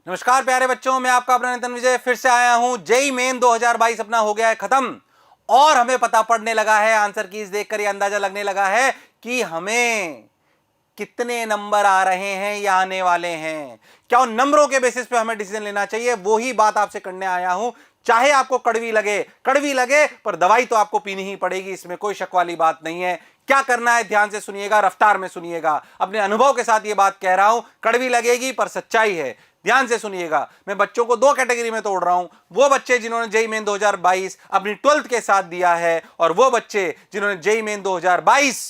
नमस्कार प्यारे बच्चों, मैं आपका अपना नितिन विजय फिर से आया हूं। जेई मेन 2022 अपना हो गया है खत्म और हमें पता पड़ने लगा है, आंसर कीज देखकर ये अंदाजा लगने लगा है कि हमें कितने नंबर आ रहे हैं या आने वाले हैं। क्या उन नंबरों के बेसिस पे हमें डिसीजन लेना चाहिए, वो ही बात आपसे करने आया हूं। चाहे आपको कड़वी लगे पर दवाई तो आपको पीनी ही पड़ेगी, इसमें कोई शक वाली बात नहीं है। क्या करना है ध्यान से सुनिएगा, रफ्तार में सुनिएगा, अपने अनुभव के साथ यह बात कह रहा हूं। कड़वी लगेगी पर सच्चाई है, ध्यान से सुनिएगा। मैं बच्चों को दो कैटेगरी में तोड़ रहा हूं, वो बच्चे जिन्होंने जेई मेन 2022 अपनी 12th के साथ दिया है और वो बच्चे जिन्होंने जेई मेन 2022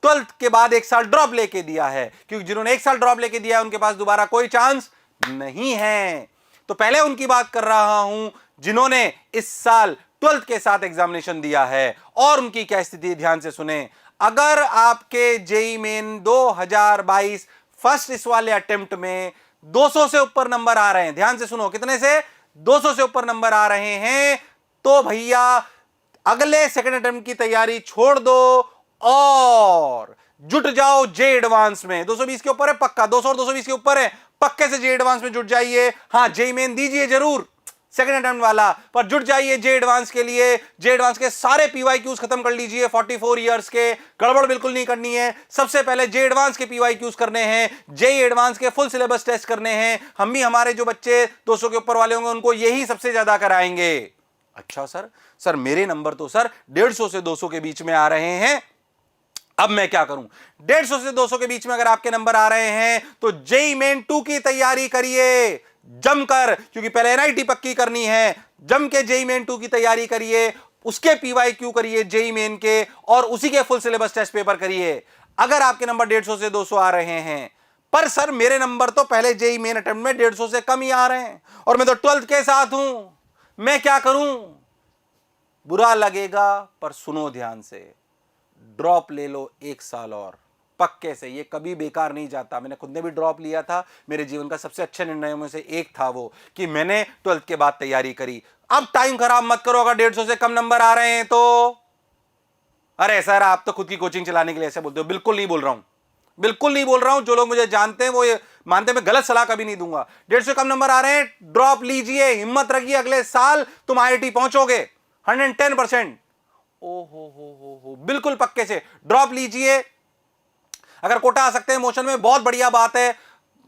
12th के बाद एक साल ड्रॉप लेके दिया है, क्योंकि जिन्होंने एक साल ड्रॉप लेके दिया है उनके पास दोबारा कोई चांस नहीं है। तो पहले उनकी बात कर रहा हूं जिन्होंने इस साल 12th के साथ एग्जामिनेशन दिया है और उनकी क्या स्थिति, ध्यान से सुने। अगर आपके जेई मेन 2022 फर्स्ट इस वाले अटेम्प्ट में 200 से ऊपर नंबर आ रहे हैं, ध्यान से सुनो, कितने से 200 से ऊपर नंबर आ रहे हैं, तो भैया अगले सेकंड अटेम्प्ट की तैयारी छोड़ दो और जुट जाओ जे एडवांस में। 220 के ऊपर है पक्का, 200 और 220 के ऊपर है, पक्के से जे एडवांस में जुट जाइए। हां, जेई मेन दीजिए जरूर सेकंड अटेम्प्ट वाला, पर जुट जाइए जे एडवांस के लिए। जे एडवांस के सारे पीवाईक्यूज खत्म कर लीजिए, 44 इयर्स के, गड़बड़ बिल्कुल नहीं करनी है। सबसे पहले जे एडवांस के पीवाईक्यूज करने हैं, जे एडवांस के फुल सिलेबस टेस्ट करने हैं। हम भी हमारे जो बच्चे 200 के ऊपर वाले होंगे उनको यही सबसे ज्यादा कराएंगे। अच्छा सर मेरे नंबर तो सर 150 से 200 के बीच में आ रहे हैं, अब मैं क्या करूं? 150 से 200 के बीच में अगर आपके नंबर आ रहे हैं तो जेई मेन 2 की तैयारी करिए जमकर, क्योंकि पहले एनआईटी पक्की करनी है। जम के जेई मेन 2 की तैयारी करिए, उसके पीवाईक्यू करिए जेई मेन के, और उसी के फुल सिलेबस टेस्ट पेपर करिए। अगर आपके नंबर 150 से 200 आ रहे हैं, पर सर मेरे नंबर तो पहले जेई मेन अटेम्प्ट में 150 से कम ही आ रहे हैं और मैं तो 12th के साथ हूं, मैं क्या करूं? बुरा लगेगा पर सुनो ध्यान से, ड्रॉप ले लो एक साल और, पक्के से, ये कभी बेकार नहीं जाता। मैंने खुद ने भी ड्रॉप लिया था, मेरे जीवन का सबसे अच्छे निर्णयों में से एक था वो कि मैंने 12th के बाद तैयारी करी। अब टाइम खराब मत करो अगर 150 से कम नंबर आ रहे हैं तो। अरे सर आप तो खुद की कोचिंग चलाने के लिए ऐसे बोलते हो, बिल्कुल नहीं बोल रहा हूं, बिल्कुल नहीं बोल रहा हूं। जो लोग मुझे जानते हैं वो ये मानते हैं मैं गलत सलाह कभी नहीं दूंगा। 150 से कम नंबर आ रहे हैं, ड्रॉप लीजिए, हिम्मत रखिए, अगले साल तुम आईआईटी पहुंचोगे 110%। ओ हो, बिल्कुल पक्के से ड्रॉप लीजिए। अगर कोटा आ सकते हैं मोशन में, बहुत बढ़िया बात है।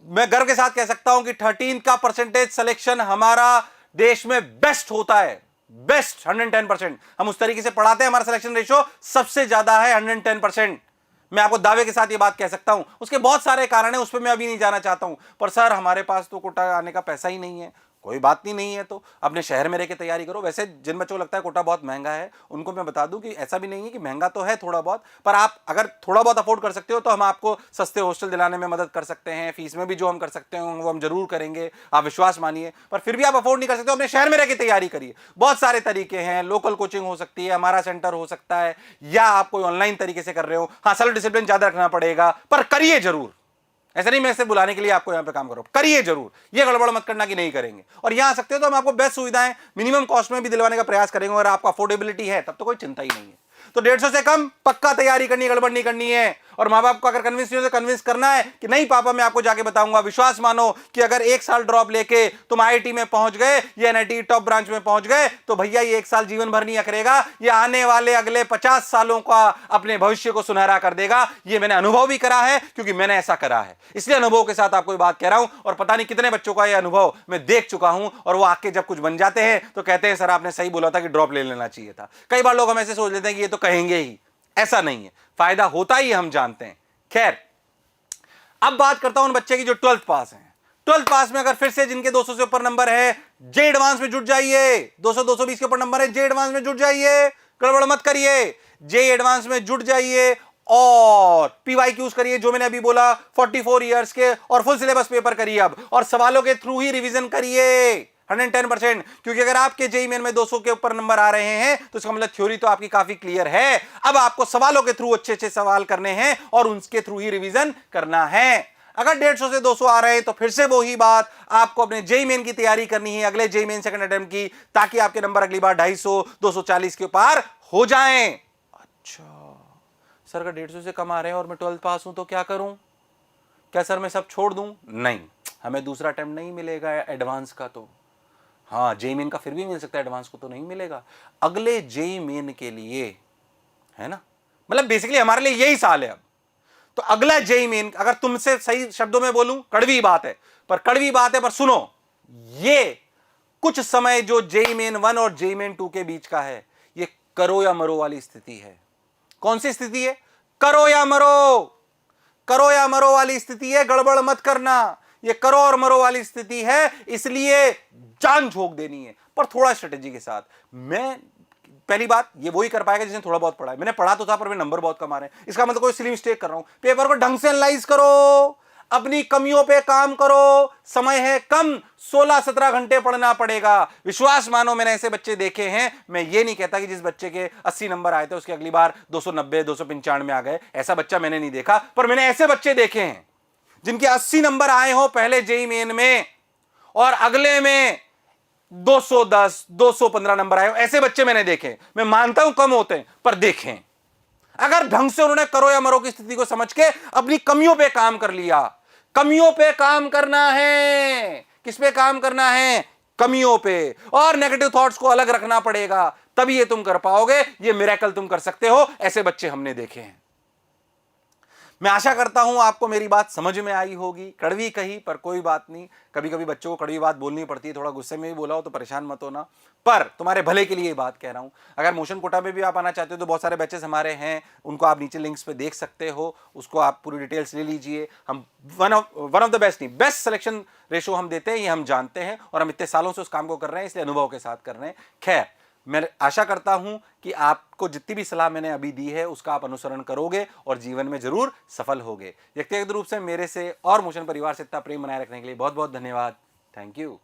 मैं गर्व के साथ कह सकता हूं कि 13 का परसेंटेज सिलेक्शन हमारा देश में बेस्ट होता है, बेस्ट 110%। हम उस तरीके से पढ़ाते हैं, हमारा सिलेक्शन रेशियो सबसे ज्यादा है 110%। मैं आपको दावे के साथ ये बात कह सकता हूं। उसके बहुत सारे कारण हैं, उस पर मैं अभी नहीं जाना चाहता हूं। पर सर हमारे पास तो कोटा आने का पैसा ही नहीं है। कोई बात नहीं है तो अपने शहर में रह के तैयारी करो। वैसे जिन बच्चों को लगता है कोटा बहुत महंगा है, उनको मैं बता दूं कि ऐसा भी नहीं है कि महंगा तो है थोड़ा बहुत, पर आप अगर थोड़ा बहुत अफोर्ड कर सकते हो तो हम आपको सस्ते हॉस्टल दिलाने में मदद कर सकते हैं। फीस में भी जो हम कर सकते हैं वो हम जरूर करेंगे, आप विश्वास मानिए। पर फिर भी आप अफोर्ड नहीं कर सकते, अपने शहर में रह के तैयारी करिए। बहुत सारे तरीके हैं, लोकल कोचिंग हो सकती है, हमारा सेंटर हो सकता है, या आप कोई ऑनलाइन तरीके से कर रहे हो। हाँ, सेल्फ डिसिप्लिन ज्यादा रखना पड़ेगा, पर करिए जरूर। ऐसा नहीं मैं इसे बुलाने के लिए आपको यहां पे काम करो, करिए जरूर। ये गड़बड़ मत करना कि नहीं करेंगे। और यहां आ सकते हो तो हम आपको बेस्ट सुविधाएं मिनिमम कॉस्ट में भी दिलवाने का प्रयास करेंगे। और आपको अफोर्डेबिलिटी है तब तो कोई चिंता ही नहीं है। तो 150 से कम पक्का तैयारी करनी है, गड़बड़ नहीं करनी है। और माँ बाप को अगर कन्विंस नहीं हो तो कन्विंस करना है कि नहीं पापा मैं आपको जाके बताऊंगा। विश्वास मानो कि अगर एक साल ड्रॉप लेके तुम आईआईटी में पहुंच गए या एनआईटी टॉप ब्रांच में पहुंच गए तो भैया ये एक साल जीवन भर नहीं अकड़ेगा, ये आने वाले अगले 50 सालों का अपने भविष्य को सुनहरा कर देगा। ये मैंने अनुभव भी करा है, क्योंकि मैंने ऐसा करा है, इसलिए अनुभव के साथ आपको बात कह रहा हूं। और पता नहीं कितने बच्चों का ये अनुभव मैं देख चुका हूं, और वो आके जब कुछ बन जाते हैं तो कहते हैं सर आपने सही बोला था कि ड्रॉप ले लेना चाहिए था। कई बार लोग हम ऐसे सोच लेते हैं कि ये तो कहेंगे ही, ऐसा नहीं है, फायदा होता ही हम जानते हैं। खैर, अब बात करता हूं उन बच्चे की जो 12th पास हैं। 12th पास में अगर फिर से जिनके 200 से ऊपर नंबर है, जे एडवांस में जुट जाइए। 200 220 के ऊपर नंबर है, जे एडवांस में जुट जाइए, गड़बड़ मत करिए, जे एडवांस में जुट जाइए और पीवाईक्यूज करिए जो मैंने अभी बोला, 44 इयर्स के, और फुल सिलेबस पेपर करिए अब, और सवालों के थ्रू ही रिवीजन करिए 110%। क्योंकि अगर आपके जेईई मेन में 200 के ऊपर नंबर आ रहे हैं तो इसका मतलब थ्योरी तो आपकी काफी क्लियर है। अब आपको सवालों के थ्रू अच्छे अच्छे सवाल करने हैं और उनके थ्रू ही रिवीजन करना है। अगर 150 से 200 आ रहे हैं तो फिर से वही बात, आपको अपने जेईई मेन की तैयारी करनी है, अगले जेईई मेन सेकंड अटेम्प्ट की, ताकि आपके नंबर अगली बार 250 240 के पार हो जाएं। अच्छा सर, अगर 150 से कम आ रहे हैं और मैं 12th पास हूं तो क्या करूं? क्या सर मैं सब छोड़ दूं? नहीं, हमें दूसरा अटेम्प्ट नहीं मिलेगा एडवांस का, तो हाँ जेई मेन का फिर भी मिल सकता है, एडवांस को तो नहीं मिलेगा। अगले जेई मेन के लिए, है ना, मतलब बेसिकली हमारे लिए यही साल है अब। तो अगला जेई मेन, अगर तुमसे सही शब्दों में बोलूं, कड़वी बात है, पर सुनो, ये कुछ समय जो जेई मेन 1 और जेई मेन 2 के बीच का है, ये करो या मरो वाली स्थिति है। कौन सी स्थिति है? करो या मरो, करो या मरो वाली स्थिति है। गड़बड़ मत करना, ये करो और मरो वाली स्थिति है, इसलिए जान झोंक देनी है, पर थोड़ा स्ट्रेटेजी के साथ। मैं पहली बात, ये वही कर पाएगा जिसने थोड़ा बहुत पढ़ा है। मैंने पढ़ा तो था, पर मैंने नंबर बहुत कम आ रहे हैं, इसका मतलब कोई सिली मिस्टेक कर रहा हूं। पेपर को ढंग से एनालाइज करो, अपनी कमियों पे काम करो, समय है कम, 16-17 घंटे पढ़ना पड़ेगा। विश्वास मानो, मैंने ऐसे बच्चे देखे हैं। मैं ये नहीं कहता कि जिस बच्चे के 80 नंबर आए थे उसके अगली बार 290 295 आ गए, ऐसा बच्चा मैंने नहीं देखा, पर मैंने ऐसे बच्चे देखे हैं जिनके 80 नंबर आए हो पहले जेई मेन में और अगले में 210 215 नंबर आए हो, ऐसे बच्चे मैंने देखे। मैं मानता हूं कम होते हैं, पर देखें। अगर ढंग से उन्होंने करो या मरो की स्थिति को समझ के अपनी कमियों पे काम कर लिया। कमियों पे काम करना है। किस पे काम करना है? कमियों पे। और नेगेटिव थॉट्स को अलग रखना पड़ेगा, तभी ये तुम कर पाओगे। ये मिरेकल तुम कर सकते हो, ऐसे बच्चे हमने देखे हैं। मैं आशा करता हूं आपको मेरी बात समझ में आई होगी। कड़वी कही, पर कोई बात नहीं, कभी कभी बच्चों को कड़वी बात बोलनी पड़ती है। थोड़ा गुस्से में भी बोला हो तो परेशान मत होना, पर तुम्हारे भले के लिए ये बात कह रहा हूं। अगर मोशन कोटा में भी आप आना चाहते हो तो बहुत सारे बैचेस हमारे हैं, उनको आप नीचे लिंक्स पे देख सकते हो, उसको आप पूरी डिटेल्स ले लीजिए। हम वन ऑफ द बेस्ट, नहीं बेस्ट सिलेक्शन रेशो हम देते हैं, ये हम जानते हैं, और हम इतने सालों से उस काम को कर रहे हैं, इसलिए अनुभव के साथ कर रहे हैं। खैर, मैं आशा करता हूं कि आपको जितनी भी सलाह मैंने अभी दी है उसका आप अनुसरण करोगे और जीवन में जरूर सफल होगे। व्यक्तिगत रूप से मेरे से और मोशन परिवार से इतना प्रेम बनाए रखने के लिए बहुत बहुत धन्यवाद। Thank you.